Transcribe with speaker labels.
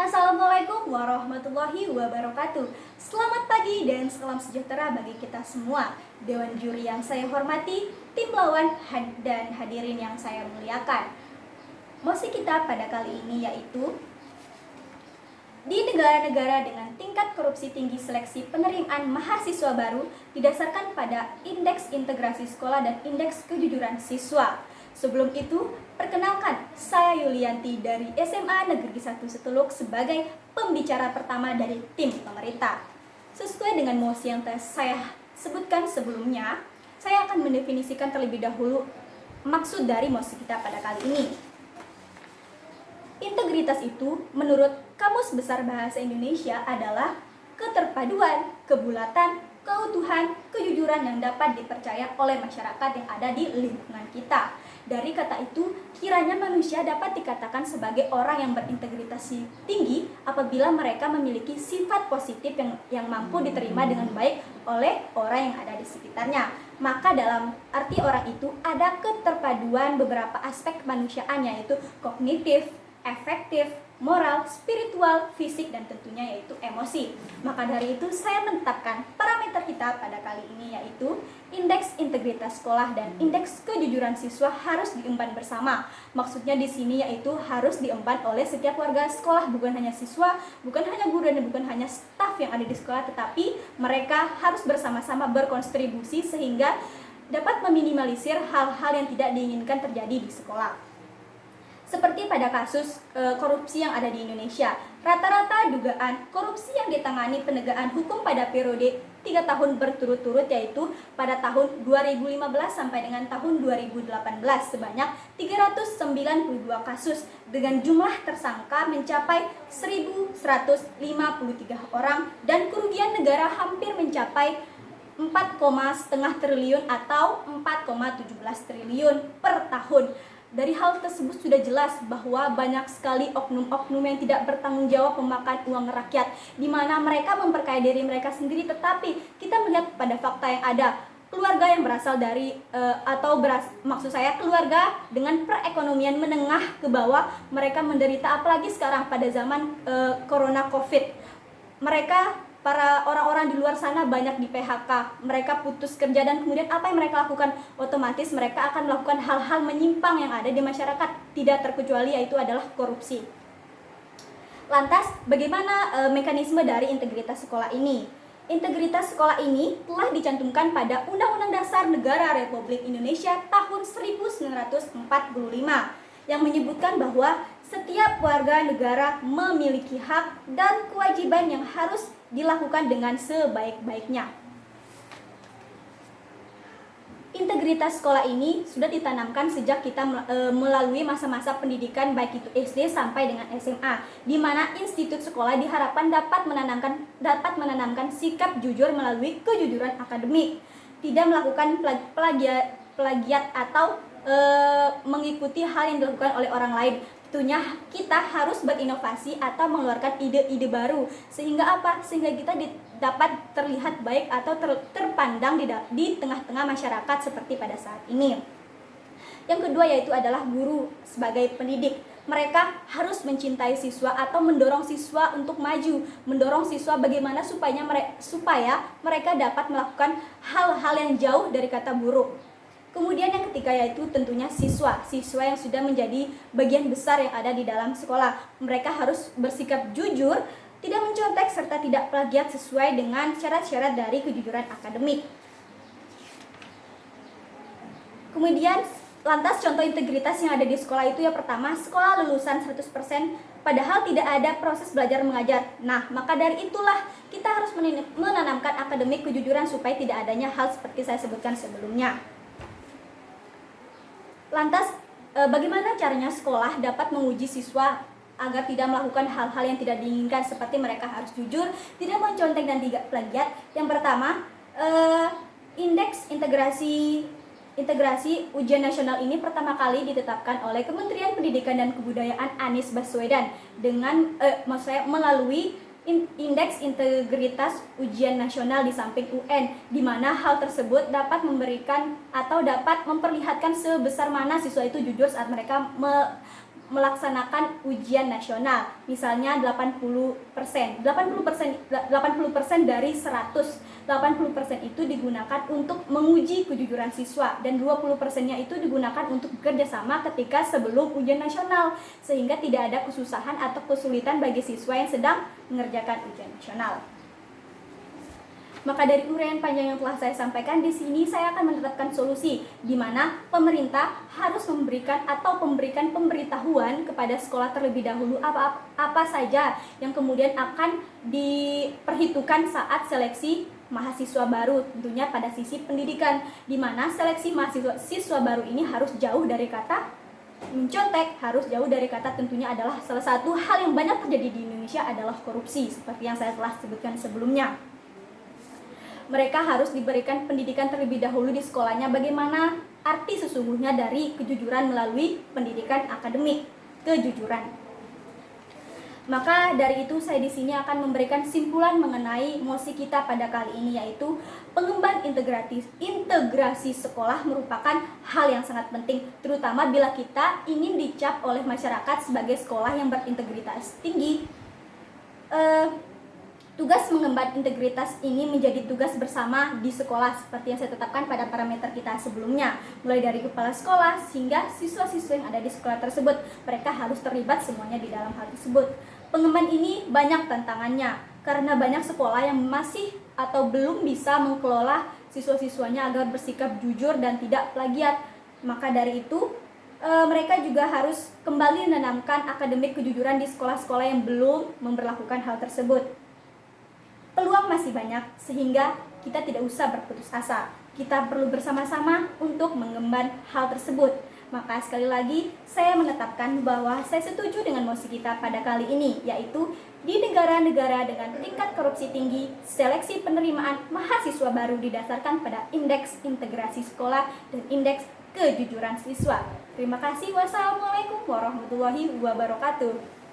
Speaker 1: Assalamualaikum warahmatullahi wabarakatuh. Selamat pagi dan salam sejahtera bagi kita semua. Dewan juri yang saya hormati, tim lawan dan hadirin yang saya muliakan. Mosi kita pada kali ini yaitu di negara-negara dengan tingkat korupsi tinggi seleksi penerimaan mahasiswa baru didasarkan pada Indeks Integrasi Sekolah dan Indeks Kejujuran Siswa. Sebelum itu, perkenalkan, saya Yulianti dari SMA Negeri 1 Setuluk sebagai pembicara pertama dari tim pemerintah. Sesuai dengan mosi yang saya sebutkan sebelumnya, saya akan mendefinisikan terlebih dahulu maksud dari mosi kita pada kali ini. Integritas itu menurut Kamus Besar Bahasa Indonesia adalah keterpaduan, kebulatan, keutuhan, kejujuran yang dapat dipercaya oleh masyarakat yang ada di lingkungan kita. Dari kata itu, kiranya manusia dapat dikatakan sebagai orang yang berintegritas tinggi apabila mereka memiliki sifat positif yang mampu diterima dengan baik oleh orang yang ada di sekitarnya. Maka dalam arti orang itu ada keterpaduan beberapa aspek kemanusiaan, yaitu kognitif, efektif, moral, spiritual, fisik, dan tentunya yaitu emosi. Maka dari itu saya menetapkan parameter kita pada kali ini yaitu Indeks Integritas Sekolah dan Indeks Kejujuran Siswa harus diemban bersama. Maksudnya di sini yaitu harus diemban oleh setiap warga sekolah, bukan hanya siswa, bukan hanya guru, dan bukan hanya staf yang ada di sekolah, tetapi mereka harus bersama-sama berkontribusi sehingga dapat meminimalisir hal-hal yang tidak diinginkan terjadi di sekolah. Seperti pada kasus korupsi yang ada di Indonesia, rata-rata dugaan korupsi yang ditangani penegakan hukum pada periode 3 tahun berturut-turut yaitu pada tahun 2015 sampai dengan tahun 2018 sebanyak 392 kasus dengan jumlah tersangka mencapai 1.153 orang dan kerugian negara hampir mencapai 4,5 triliun atau 4,17 triliun per tahun. Dari hal tersebut sudah jelas bahwa banyak sekali oknum-oknum yang tidak bertanggung jawab memakan uang rakyat, di mana mereka memperkaya diri mereka sendiri, tetapi kita melihat pada fakta yang ada, keluarga yang berasal dari keluarga dengan perekonomian menengah ke bawah, mereka menderita, apalagi sekarang pada zaman corona covid, para orang-orang di luar sana banyak di PHK, mereka putus kerja, dan kemudian apa yang mereka lakukan? Otomatis mereka akan melakukan hal-hal menyimpang yang ada di masyarakat, tidak terkecuali yaitu adalah korupsi. Lantas, bagaimana mekanisme dari integritas sekolah ini? Integritas sekolah ini telah dicantumkan pada Undang-Undang Dasar Negara Republik Indonesia tahun 1945 yang menyebutkan bahwa setiap warga negara memiliki hak dan kewajiban yang harus dilakukan dengan sebaik-baiknya. Integritas sekolah ini sudah ditanamkan sejak kita melalui masa-masa pendidikan baik itu SD sampai dengan SMA, di mana institut sekolah diharapkan dapat menanamkan sikap jujur melalui kejujuran akademik, tidak melakukan plagiat atau mengikuti hal yang dilakukan oleh orang lain. Tentunya kita harus berinovasi atau mengeluarkan ide-ide baru sehingga apa? Sehingga kita dapat terlihat baik atau terpandang di tengah-tengah masyarakat seperti pada saat ini. Yang kedua yaitu adalah guru sebagai pendidik. Mereka harus mencintai siswa atau mendorong siswa untuk maju, mendorong siswa bagaimana supaya mereka dapat melakukan hal-hal yang jauh dari kata buruk. Kemudian yang ketiga yaitu tentunya siswa yang sudah menjadi bagian besar yang ada di dalam sekolah. Mereka harus bersikap jujur, tidak mencontek, serta tidak plagiat sesuai dengan syarat-syarat dari kejujuran akademik. Kemudian lantas contoh integritas yang ada di sekolah itu yang pertama, sekolah lulusan 100% padahal tidak ada proses belajar mengajar. Nah, maka dari itulah kita harus menanamkan akademik kejujuran supaya tidak adanya hal seperti saya sebutkan sebelumnya. Lantas, bagaimana caranya sekolah dapat menguji siswa agar tidak melakukan hal-hal yang tidak diinginkan, seperti mereka harus jujur, tidak mencontek, dan tidak plagiat? Yang pertama, Indeks Integrasi Ujian Nasional ini pertama kali ditetapkan oleh Kementerian Pendidikan dan Kebudayaan Anies Baswedan melalui Indeks Integritas Ujian Nasional di samping UN, di mana hal tersebut dapat memberikan atau dapat memperlihatkan sebesar mana siswa itu jujur saat mereka melaksanakan ujian nasional. Misalnya 80%. 80% dari 100. 80% itu digunakan untuk menguji kejujuran siswa dan 20%-nya itu digunakan untuk bekerja sama ketika sebelum ujian nasional, sehingga tidak ada kesusahan atau kesulitan bagi siswa yang sedang mengerjakan ujian nasional. Maka dari uraian panjang yang telah saya sampaikan di sini, saya akan menetapkan solusi di mana pemerintah harus memberikan pemberitahuan kepada sekolah terlebih dahulu apa saja yang kemudian akan diperhitungkan saat seleksi mahasiswa baru, tentunya pada sisi pendidikan, di mana seleksi mahasiswa baru ini harus jauh dari kata mencontek, harus jauh dari kata, tentunya adalah salah satu hal yang banyak terjadi di Indonesia adalah korupsi, seperti yang saya telah sebutkan sebelumnya. Mereka harus diberikan pendidikan terlebih dahulu di sekolahnya bagaimana arti sesungguhnya dari kejujuran melalui pendidikan akademik, kejujuran. Maka dari itu saya di sini akan memberikan simpulan mengenai mosi kita pada kali ini, yaitu pengemban integrasi sekolah merupakan hal yang sangat penting, terutama bila kita ingin dicap oleh masyarakat sebagai sekolah yang berintegritas tinggi. Tugas mengemban integritas ini menjadi tugas bersama di sekolah seperti yang saya tetapkan pada parameter kita sebelumnya, mulai dari kepala sekolah sehingga siswa-siswa yang ada di sekolah tersebut. Mereka harus terlibat semuanya di dalam hal tersebut. Pengemban ini banyak tantangannya karena banyak sekolah yang masih atau belum bisa mengelola siswa-siswanya agar bersikap jujur dan tidak plagiat. Maka dari itu mereka juga harus kembali menanamkan akademik kejujuran di sekolah-sekolah yang belum memberlakukan hal tersebut. Peluang masih banyak sehingga kita tidak usah berputus asa. Kita perlu bersama-sama untuk mengemban hal tersebut. Maka sekali lagi saya menetapkan bahwa saya setuju dengan mosi kita pada kali ini, yaitu di negara-negara dengan tingkat korupsi tinggi, seleksi penerimaan mahasiswa baru didasarkan pada indeks integrasi sekolah dan indeks kejujuran siswa. Terima kasih. Wassalamualaikum warahmatullahi wabarakatuh.